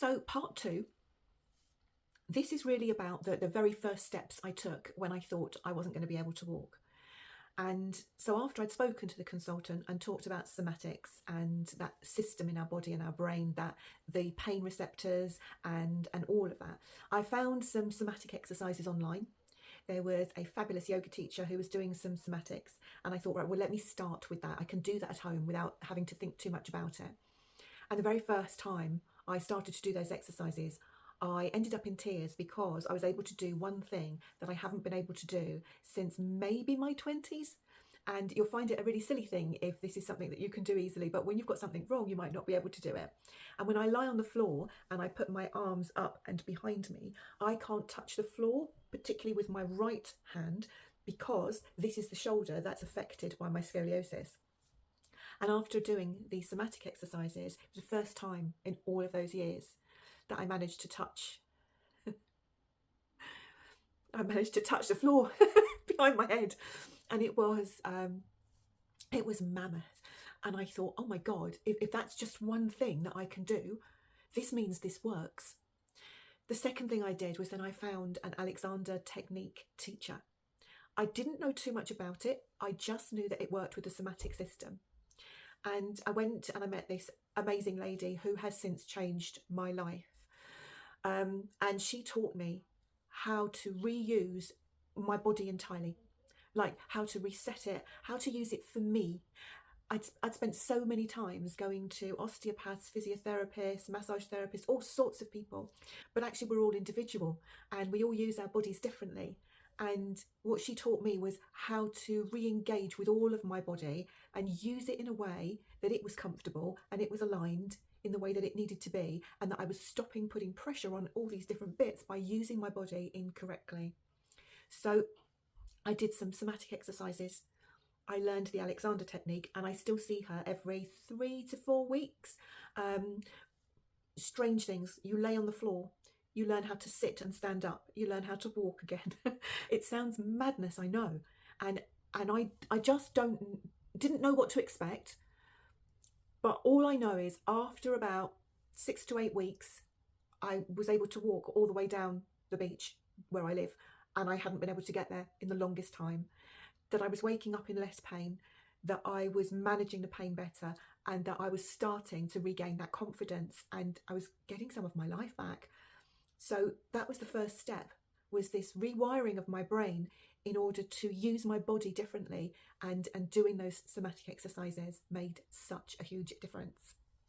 So part two, this is really about the very first steps I took when I thought I wasn't going to be able to walk. And so after I'd spoken to the consultant and talked about somatics and that system in our body and our brain, that the pain receptors and all of that, I found some somatic exercises online. There was a fabulous yoga teacher who was doing some somatics, and I thought, right, well, let me start with that. I can do that at home without having to think too much about it. And the very first time I started to do those exercises, I ended up in tears because I was able to do one thing that I haven't been able to do since maybe my 20s. And you'll find it a really silly thing if this is something that you can do easily, but when you've got something wrong, you might not be able to do it. And when I lie on the floor and I put my arms up and behind me, I can't touch the floor, particularly with my right hand, because this is the shoulder that's affected by my scoliosis. And after doing these somatic exercises, it was the first time in all of those years that I managed to touch. I managed to touch the floor behind my head, and it was mammoth. And I thought, oh my God, if that's just one thing that I can do, this means this works. The second thing I did was then I found an Alexander Technique teacher. I didn't know too much about it. I just knew that it worked with the somatic system. And I went and I met this amazing lady who has since changed my life. And she taught me how to reuse my body entirely, like how to reset it, how to use it for me. I'd spent so many times going to osteopaths, physiotherapists, massage therapists, all sorts of people, but actually we're all individual and we all use our bodies differently. And what she taught me was how to re-engage with all of my body and use it in a way that it was comfortable and it was aligned in the way that it needed to be, and that I was stopping putting pressure on all these different bits by using my body incorrectly. So I did some somatic exercises. I learned the Alexander technique and I still see her every 3 to 4 weeks. Strange things. You lay on the floor, you learn how to sit and stand up, you learn how to walk again. It sounds madness, I know. And I just didn't know what to expect. But all I know is after about 6 to 8 weeks, I was able to walk all the way down the beach where I live, and I hadn't been able to get there in the longest time. That I was waking up in less pain, that I was managing the pain better, and that I was starting to regain that confidence, and I was getting some of my life back. So that was the first step, was this rewiring of my brain in order to use my body differently, and doing those somatic exercises made such a huge difference.